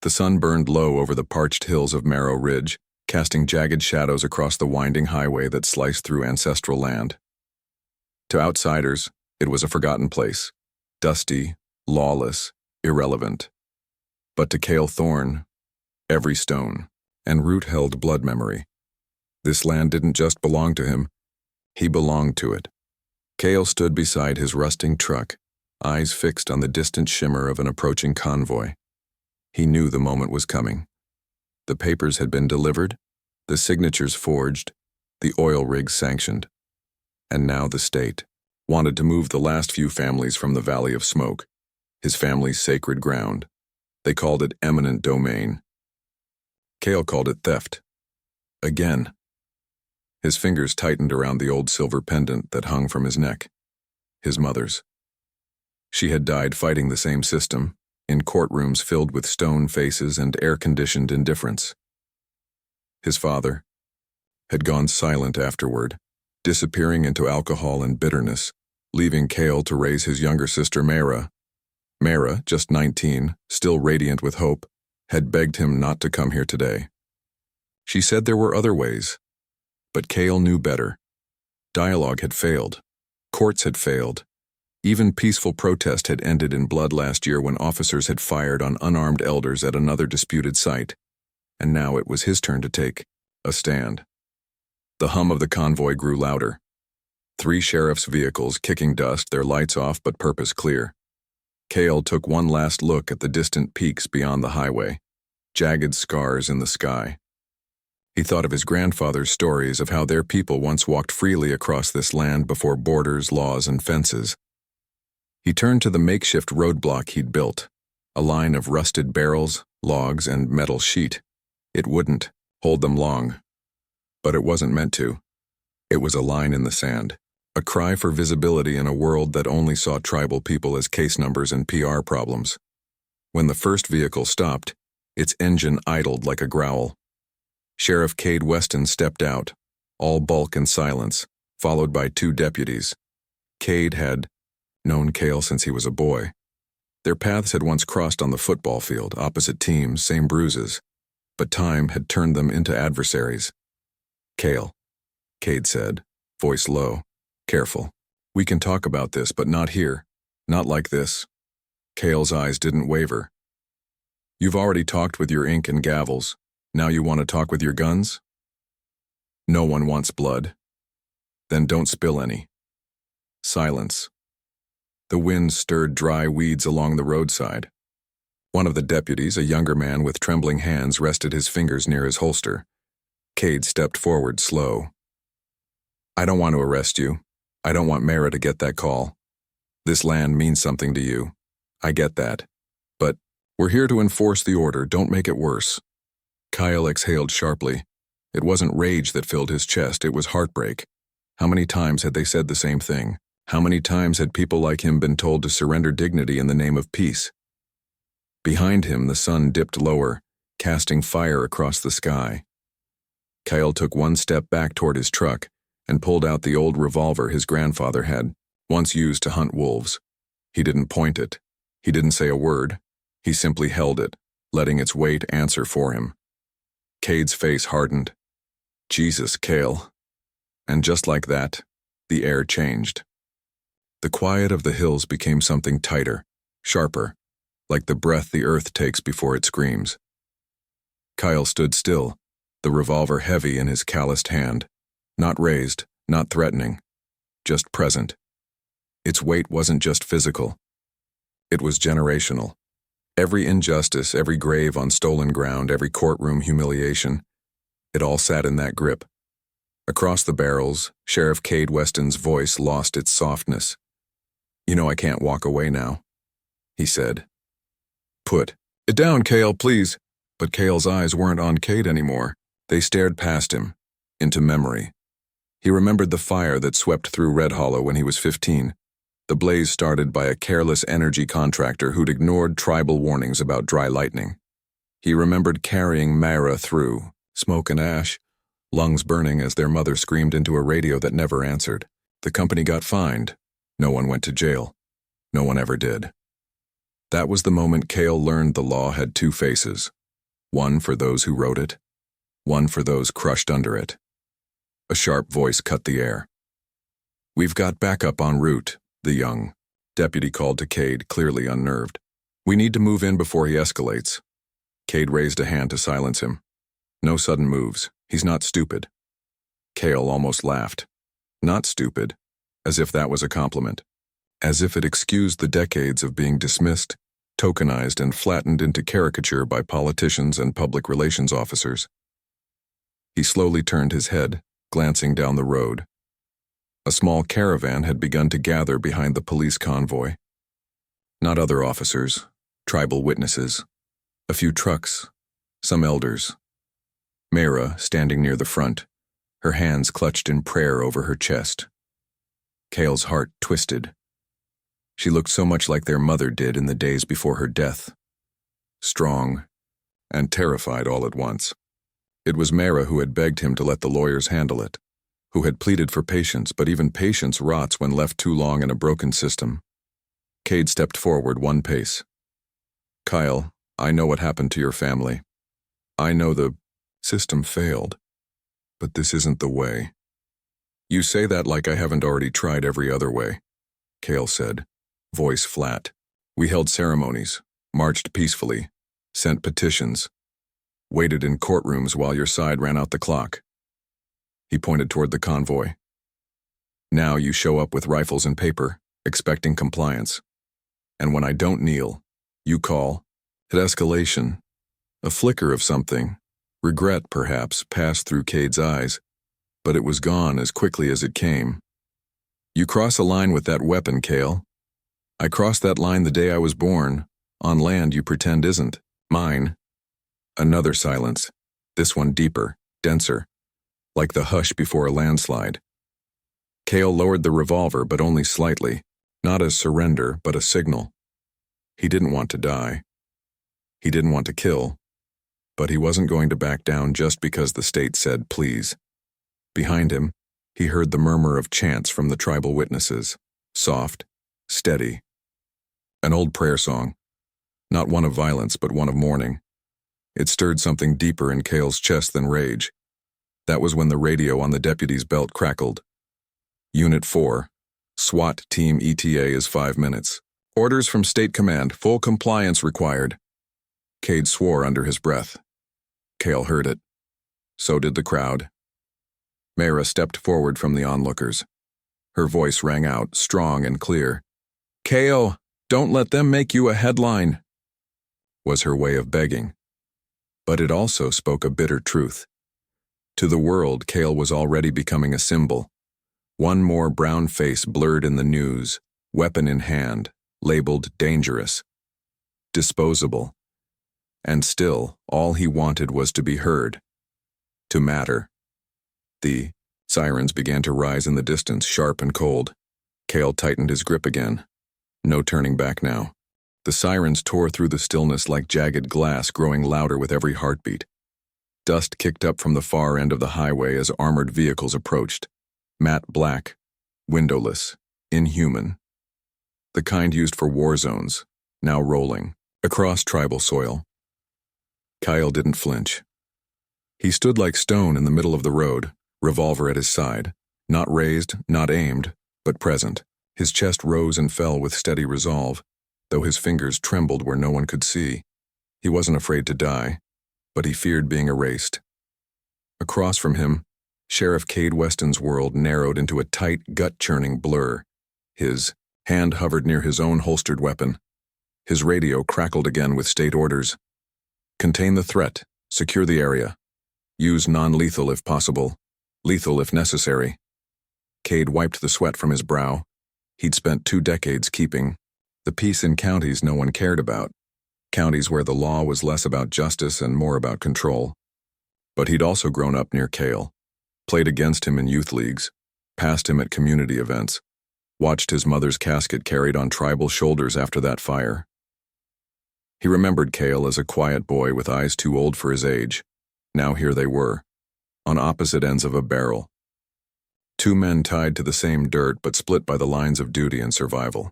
The sun burned low over the parched hills of Marrow Ridge, casting jagged shadows across the winding highway that sliced through ancestral land. To outsiders, it was a forgotten place, dusty, lawless, irrelevant. But to Cale Thorne, every stone and root held blood memory. This land didn't just belong to him, he belonged to it. Cale stood beside his rusting truck, eyes fixed on the distant shimmer of an approaching convoy. He knew the moment was coming. The papers had been delivered, the signatures forged, the oil rigs sanctioned. And now the state wanted to move the last few families from the Valley of Smoke, his family's sacred ground. They called it eminent domain. Cale called it theft. Again. His fingers tightened around the old silver pendant that hung from his neck. His mother's. She had died fighting the same system, in courtrooms filled with stone faces and air-conditioned indifference. His father had gone silent afterward, disappearing into alcohol and bitterness, leaving Cale to raise his younger sister Mara. Mara, just 19, still radiant with hope, had begged him not to come here today. She said there were other ways, but Cale knew better. Dialogue had failed. Courts had failed. Even peaceful protest had ended in blood last year when officers had fired on unarmed elders at another disputed site, and now it was his turn to take a stand. The hum of the convoy grew louder. 3 sheriff's vehicles kicking dust, their lights off but purpose clear. Cale took one last look at the distant peaks beyond the highway, jagged scars in the sky. He thought of his grandfather's stories of how their people once walked freely across this land before borders, laws, and fences. He turned to the makeshift roadblock he'd built, a line of rusted barrels, logs, and metal sheet. It wouldn't hold them long. But it wasn't meant to. It was a line in the sand, a cry for visibility in a world that only saw tribal people as case numbers and PR problems. When the first vehicle stopped, its engine idled like a growl. Sheriff Cade Weston stepped out, all bulk and silence, followed by 2 deputies. Cade had known Cale since he was a boy. Their paths had once crossed on the football field, opposite teams, same bruises, but time had turned them into adversaries. Cale, Cade said, voice low, careful. We can talk about this, but not here. Not like this. Cale's eyes didn't waver. You've already talked with your ink and gavels. Now you want to talk with your guns? No one wants blood. Then don't spill any. Silence. The wind stirred dry weeds along the roadside. One of the deputies, a younger man with trembling hands, rested his fingers near his holster. Cade stepped forward, slow. I don't want to arrest you. I don't want Mara to get that call. This land means something to you. I get that. But we're here to enforce the order. Don't make it worse. Kyle exhaled sharply. It wasn't rage that filled his chest, it was heartbreak. How many times had they said the same thing? How many times had people like him been told to surrender dignity in the name of peace? Behind him, the sun dipped lower, casting fire across the sky. Kyle took one step back toward his truck and pulled out the old revolver his grandfather had once used to hunt wolves. He didn't point it. He didn't say a word. He simply held it, letting its weight answer for him. Cade's face hardened. Jesus, Cale. And just like that, the air changed. The quiet of the hills became something tighter, sharper, like the breath the earth takes before it screams. Kyle stood still, the revolver heavy in his calloused hand, not raised, not threatening, just present. Its weight wasn't just physical. It was generational. Every injustice, every grave on stolen ground, every courtroom humiliation, it all sat in that grip. Across the barrels, Sheriff Cade Weston's voice lost its softness. You know I can't walk away now, he said. Put it down, Cale, please. But Cale's eyes weren't on Cade anymore. They stared past him, into memory. He remembered the fire that swept through Red Hollow when he was 15. The blaze started by a careless energy contractor who'd ignored tribal warnings about dry lightning. He remembered carrying Mara through, smoke and ash, lungs burning as their mother screamed into a radio that never answered. The company got fined. No one went to jail. No one ever did. That was the moment Cale learned the law had two faces. One for those who wrote it, one for those crushed under it. A sharp voice cut the air. "We've got backup en route," the young deputy called to Cade, clearly unnerved. "We need to move in before he escalates." Cade raised a hand to silence him. "No sudden moves. He's not stupid." Cale almost laughed. Not stupid, as if that was a compliment. As if it excused the decades of being dismissed, tokenized, and flattened into caricature by politicians and public relations officers. He slowly turned his head, glancing down the road. A small caravan had begun to gather behind the police convoy. Not other officers, tribal witnesses, a few trucks, some elders. Mayra, standing near the front, her hands clutched in prayer over her chest. Cale's heart twisted. She looked so much like their mother did in the days before her death. Strong and terrified all at once. It was Mayra who had begged him to let the lawyers handle it, who had pleaded for patience, but even patience rots when left too long in a broken system. Cade stepped forward one pace. "Kyle, I know what happened to your family. I know the system failed, but this isn't the way." "You say that like I haven't already tried every other way," Cale said, voice flat. "We held ceremonies, marched peacefully, sent petitions, waited in courtrooms while your side ran out the clock." He pointed toward the convoy. "Now you show up with rifles and paper, expecting compliance. And when I don't kneel, you call." At escalation, a flicker of something, regret perhaps, passed through Cade's eyes, but it was gone as quickly as it came. "You cross a line with that weapon, Cale. I crossed that line the day I was born. On land you pretend isn't mine." Another silence, this one deeper, denser, like the hush before a landslide. Cale lowered the revolver, but only slightly, not as surrender, but a signal. He didn't want to die. He didn't want to kill, but he wasn't going to back down just because the state said please. Behind him, he heard the murmur of chants from the tribal witnesses, soft, steady. An old prayer song, not one of violence, but one of mourning. It stirred something deeper in Cale's chest than rage. That was when the radio on the deputy's belt crackled. "Unit 4, SWAT Team ETA is 5 minutes. Orders from State Command, full compliance required." Cade swore under his breath. Cale heard it. So did the crowd. Mayra stepped forward from the onlookers. Her voice rang out, strong and clear. "Cale, don't let them make you a headline," was her way of begging. But it also spoke a bitter truth. To the world, Cale was already becoming a symbol. One more brown face blurred in the news, weapon in hand, labeled dangerous, disposable. And still, all he wanted was to be heard, to matter. The sirens began to rise in the distance, sharp and cold. Cale tightened his grip again. No turning back now. The sirens tore through the stillness like jagged glass, growing louder with every heartbeat. Dust kicked up from the far end of the highway as armored vehicles approached. Matte black, windowless, inhuman. The kind used for war zones, now rolling, across tribal soil. Kyle didn't flinch. He stood like stone in the middle of the road, revolver at his side, not raised, not aimed, but present. His chest rose and fell with steady resolve, though his fingers trembled where no one could see. He wasn't afraid to die, but he feared being erased. Across from him, Sheriff Cade Weston's world narrowed into a tight, gut-churning blur. His hand hovered near his own holstered weapon. His radio crackled again with state orders. Contain the threat, secure the area. Use non-lethal if possible, lethal if necessary. Cade wiped the sweat from his brow. He'd spent 2 decades keeping the peace in counties no one cared about, counties where the law was less about justice and more about control. But he'd also grown up near Cale, played against him in youth leagues, passed him at community events, watched his mother's casket carried on tribal shoulders after that fire. He remembered Cale as a quiet boy with eyes too old for his age. Now here they were, on opposite ends of a barrel. 2 men tied to the same dirt but split by the lines of duty and survival.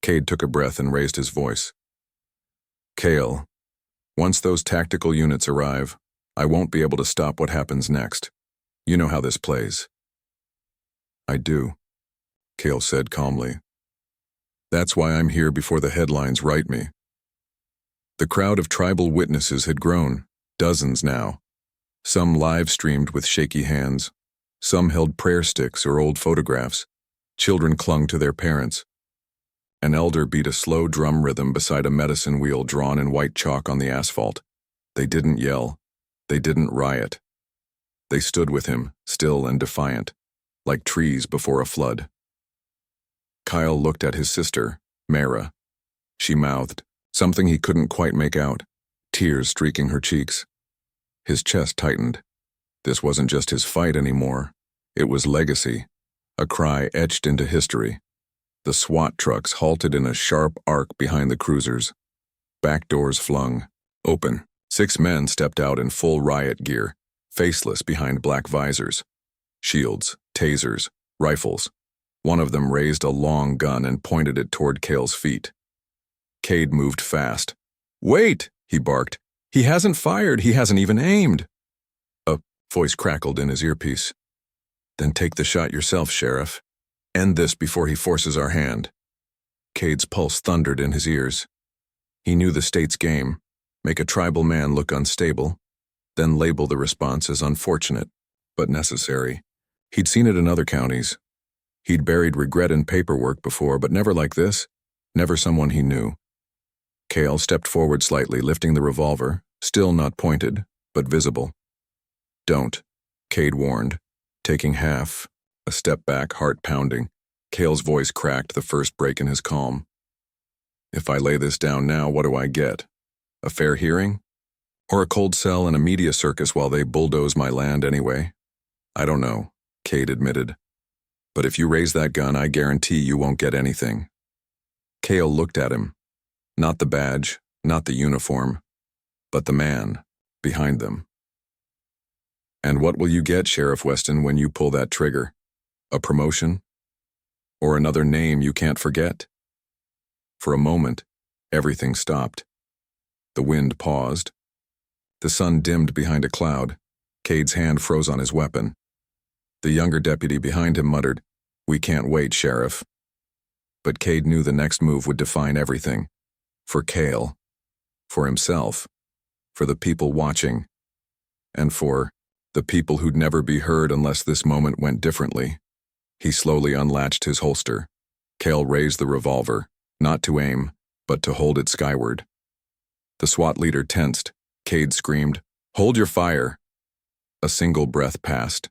Cade took a breath and raised his voice. Kale, once those tactical units arrive, I won't be able to stop what happens next. You know how this plays. I do, Kale said calmly. That's why I'm here before the headlines write me. The crowd of tribal witnesses had grown, dozens now. Some live-streamed with shaky hands. Some held prayer sticks or old photographs. Children clung to their parents. An elder beat a slow drum rhythm beside a medicine wheel drawn in white chalk on the asphalt. They didn't yell. They didn't riot. They stood with him, still and defiant, like trees before a flood. Kyle looked at his sister, Mara. She mouthed, something he couldn't quite make out, tears streaking her cheeks. His chest tightened. This wasn't just his fight anymore. It was legacy, a cry etched into history. The SWAT trucks halted in a sharp arc behind the cruisers. Back doors flung, open. 6 men stepped out in full riot gear, faceless behind black visors. Shields, tasers, rifles. One of them raised a long gun and pointed it toward Kale's feet. Cade moved fast. "Wait!" he barked. "He hasn't fired. He hasn't even aimed." A voice crackled in his earpiece. "Then take the shot yourself, Sheriff. End this before he forces our hand." Cade's pulse thundered in his ears. He knew the state's game. Make a tribal man look unstable, then label the response as unfortunate, but necessary. He'd seen it in other counties. He'd buried regret in paperwork before, but never like this, never someone he knew. Kale stepped forward slightly, lifting the revolver, still not pointed, but visible. "Don't," Cade warned, taking half, a step back, heart pounding. Kale's voice cracked, the first break in his calm. "If I lay this down now, what do I get? A fair hearing? Or a cold cell in a media circus while they bulldoze my land anyway? I don't know," Cade admitted. "But if you raise that gun, I guarantee you won't get anything." Kale looked at him. Not the badge, not the uniform, but the man behind them. "And what will you get, Sheriff Weston, when you pull that trigger? A promotion? Or another name you can't forget?" For a moment, everything stopped. The wind paused. The sun dimmed behind a cloud. Cade's hand froze on his weapon. The younger deputy behind him muttered, "We can't wait, Sheriff." But Cade knew the next move would define everything. For Kale. For himself. For the people watching. And for the people who'd never be heard unless this moment went differently. He slowly unlatched his holster. Kale raised the revolver, not to aim, but to hold it skyward. The SWAT leader tensed. Cade screamed, "Hold your fire!" A single breath passed.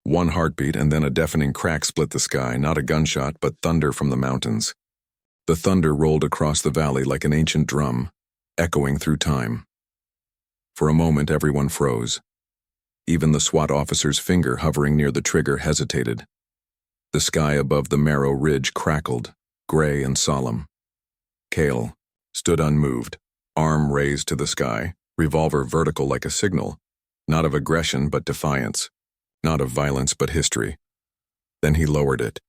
One heartbeat, and then a deafening crack split the sky, not a gunshot, but thunder from the mountains. The thunder rolled across the valley like an ancient drum, echoing through time. For a moment, everyone froze. Even the SWAT officer's finger hovering near the trigger hesitated. The sky above the Marrow Ridge crackled, gray and solemn. Kale stood unmoved, arm raised to the sky, revolver vertical like a signal, not of aggression but defiance, not of violence but history. Then he lowered it.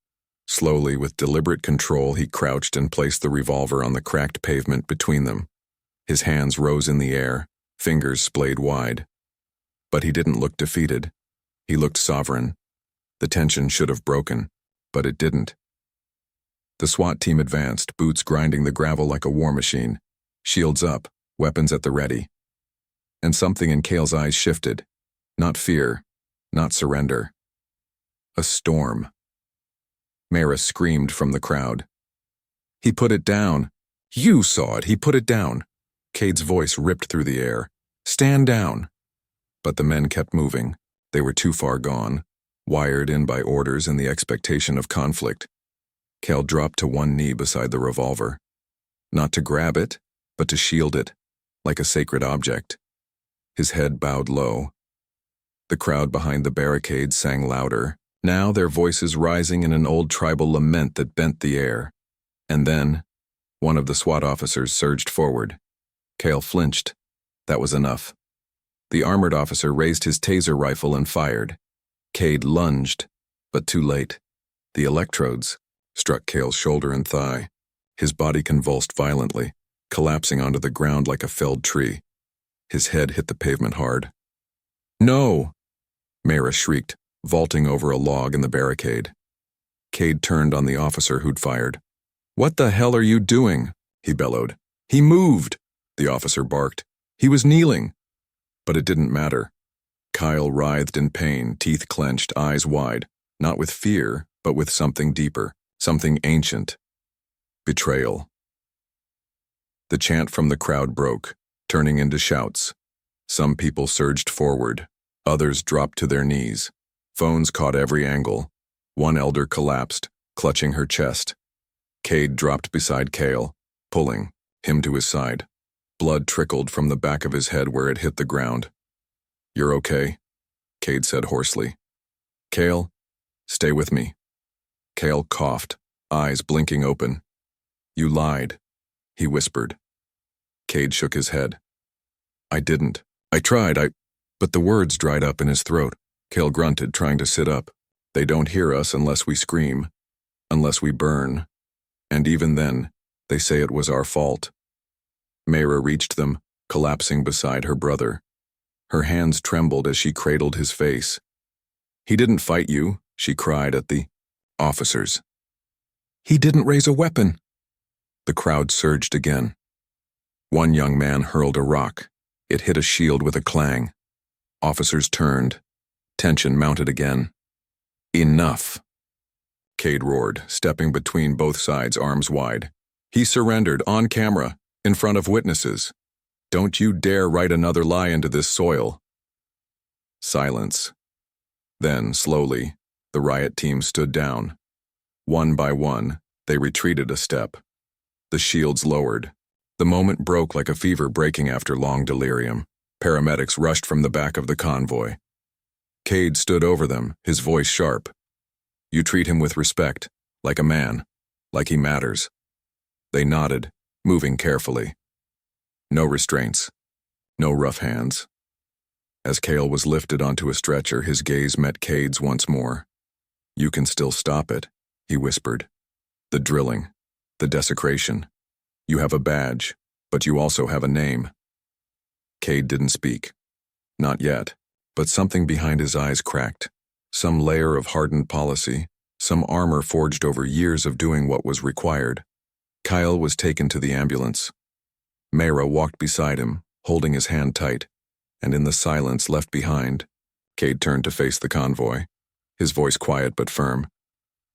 Slowly, with deliberate control, he crouched and placed the revolver on the cracked pavement between them. His hands rose in the air, fingers splayed wide. But he didn't look defeated. He looked sovereign. The tension should have broken, but it didn't. The SWAT team advanced, boots grinding the gravel like a war machine, shields up, weapons at the ready. And something in Kale's eyes shifted. Not fear, not surrender. A storm. Mara screamed from the crowd. "He put it down. You saw it. He put it down." Cade's voice ripped through the air. "Stand down." But the men kept moving. They were too far gone, wired in by orders and the expectation of conflict. Kale dropped to one knee beside the revolver. Not to grab it, but to shield it, like a sacred object. His head bowed low. The crowd behind the barricade sang louder, now their voices rising in an old tribal lament that bent the air. And then, one of the SWAT officers surged forward. Kale flinched. That was enough. The armored officer raised his taser rifle and fired. Cade lunged, but too late. The electrodes struck Kale's shoulder and thigh. His body convulsed violently. collapsing onto the ground like a felled tree. His head hit the pavement hard. "No!" Mayra shrieked, vaulting over a log in the barricade. Cade turned on the officer who'd fired. "What the hell are you doing?" he bellowed. "He moved!" the officer barked. "He was kneeling." But it didn't matter. Kyle writhed in pain, teeth clenched, eyes wide, not with fear, but with something deeper, something ancient. Betrayal. The chant from the crowd broke, turning into shouts. Some people surged forward, others dropped to their knees. Phones caught every angle. One elder collapsed, clutching her chest. Cade dropped beside Cale, pulling him to his side. Blood trickled from the back of his head where it hit the ground. "You're okay," Cade said hoarsely. "Cale, stay with me." Cale coughed, eyes blinking open. "You lied," he whispered. Cade shook his head. "I didn't. I tried, But the words dried up in his throat. Cale grunted, trying to sit up. "They don't hear us unless we scream, unless we burn. And even then, they say it was our fault." Mayra reached them, collapsing beside her brother. Her hands trembled as she cradled his face. "He didn't fight you," she cried at the officers. "He didn't raise a weapon." The crowd surged again. One young man hurled a rock. It hit a shield with a clang. Officers turned. Tension mounted again. "Enough!" Cade roared, stepping between both sides, arms wide. "He surrendered, on camera, in front of witnesses. Don't you dare write another lie into this soil." Silence. Then, slowly, the riot team stood down. One by one, they retreated a step. The shields lowered. The moment broke like a fever breaking after long delirium. Paramedics rushed from the back of the convoy. Cade stood over them, his voice sharp. "You treat him with respect, like a man, like he matters." They nodded, moving carefully. No restraints, no rough hands. As Cale was lifted onto a stretcher, his gaze met Cade's once more. "You can still stop it," he whispered. "The drilling, the desecration. You have a badge, but you also have a name." Cade didn't speak. Not yet, but something behind his eyes cracked. Some layer of hardened policy, some armor forged over years of doing what was required. Kyle was taken to the ambulance. Mayra walked beside him, holding his hand tight, and in the silence left behind, Cade turned to face the convoy, his voice quiet but firm.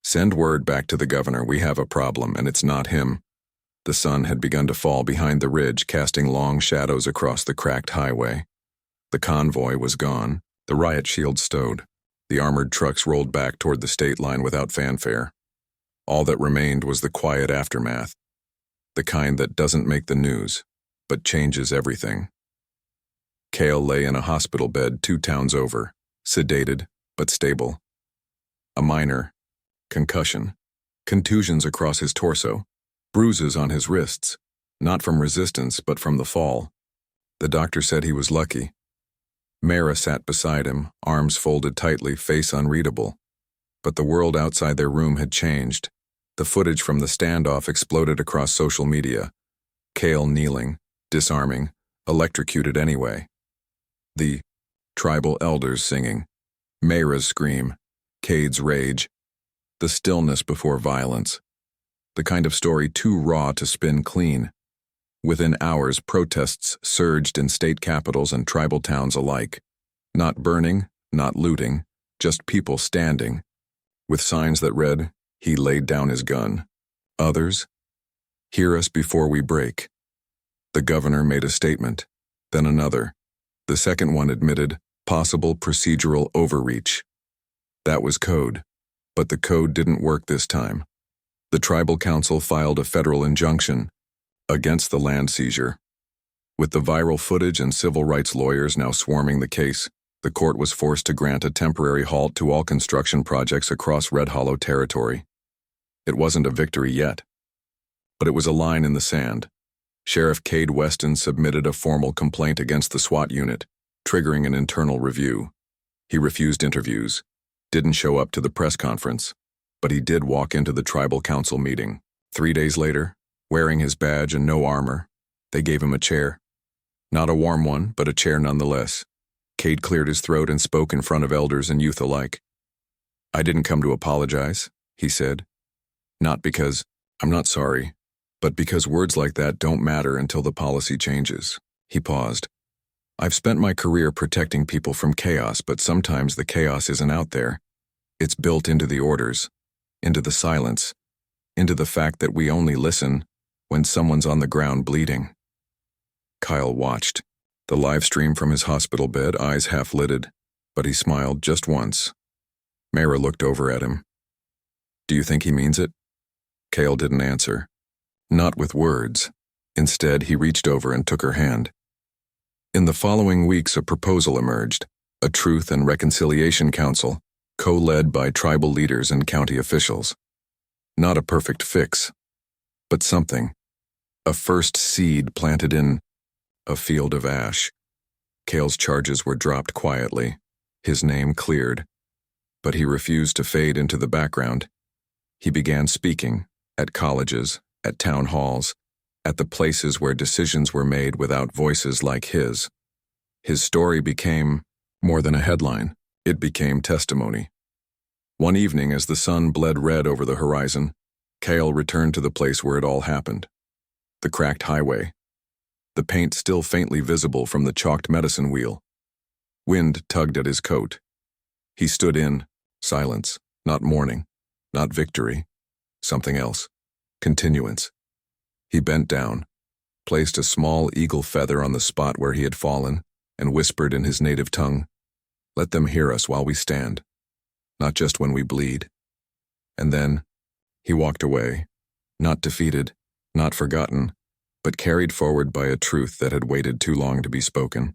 "Send word back to the governor, we have a problem, and it's not him." The sun had begun to fall behind the ridge, casting long shadows across the cracked highway. The convoy was gone, the riot shield stowed. The armored trucks rolled back toward the state line without fanfare. All that remained was the quiet aftermath, the kind that doesn't make the news, but changes everything. Cale lay in a hospital bed 2 towns over, sedated but stable. A minor concussion, contusions across his torso, bruises on his wrists, not from resistance but from the fall. The doctor said he was lucky. Mayra sat beside him, arms folded tightly, face unreadable. But the world outside their room had changed. The footage from the standoff exploded across social media. Cale kneeling, disarming, electrocuted anyway. The tribal elders singing. Mayra's scream. Cade's rage. The stillness before violence. The kind of story too raw to spin clean. Within hours, protests surged in state capitals and tribal towns alike. Not burning, not looting, just people standing, with signs that read, "He laid down his gun." Others, "Hear us before we break." The governor made a statement, then another. The second one admitted possible procedural overreach. That was code, but the code didn't work this time. The tribal council filed a federal injunction against the land seizure. With the viral footage and civil rights lawyers now swarming the case, the court was forced to grant a temporary halt to all construction projects across Red Hollow territory. It wasn't a victory yet, but it was a line in the sand. Sheriff Cade Weston submitted a formal complaint against the SWAT unit, triggering an internal review. He refused interviews, didn't show up to the press conference, but he did walk into the tribal council meeting. 3 days later, wearing his badge and no armor, They gave him a chair. Not a warm one, but a chair nonetheless. Cade cleared his throat and spoke in front of elders and youth alike. "I didn't come to apologize," he said. "Not because I'm not sorry, but because words like that don't matter until the policy changes." He paused. "I've spent my career protecting people from chaos, but sometimes the chaos isn't out there. It's built into the orders, into the silence, into the fact that we only listen when someone's on the ground bleeding." Kyle watched, the live stream from his hospital bed, eyes half-lidded, but he smiled just once. Mara looked over at him. "Do you think he means it?" Cale didn't answer. Not with words. Instead, he reached over and took her hand. In the following weeks, a proposal emerged, a Truth and Reconciliation Council, co-led by tribal leaders and county officials. Not a perfect fix, but something. A first seed planted in a field of ash. Cale's charges were dropped quietly, his name cleared, but he refused to fade into the background. He began speaking, at colleges, at town halls, at the places where decisions were made without voices like his. His story became more than a headline. It became testimony. One evening, as the sun bled red over the horizon, Cale returned to the place where it all happened. The cracked highway. The paint still faintly visible from the chalked medicine wheel. Wind tugged at his coat. He stood in silence, not mourning, not victory, something else, continuance. He bent down, placed a small eagle feather on the spot where he had fallen, and whispered in his native tongue, "Let them hear us while we stand, not just when we bleed." And then he walked away, not defeated, not forgotten, but carried forward by a truth that had waited too long to be spoken.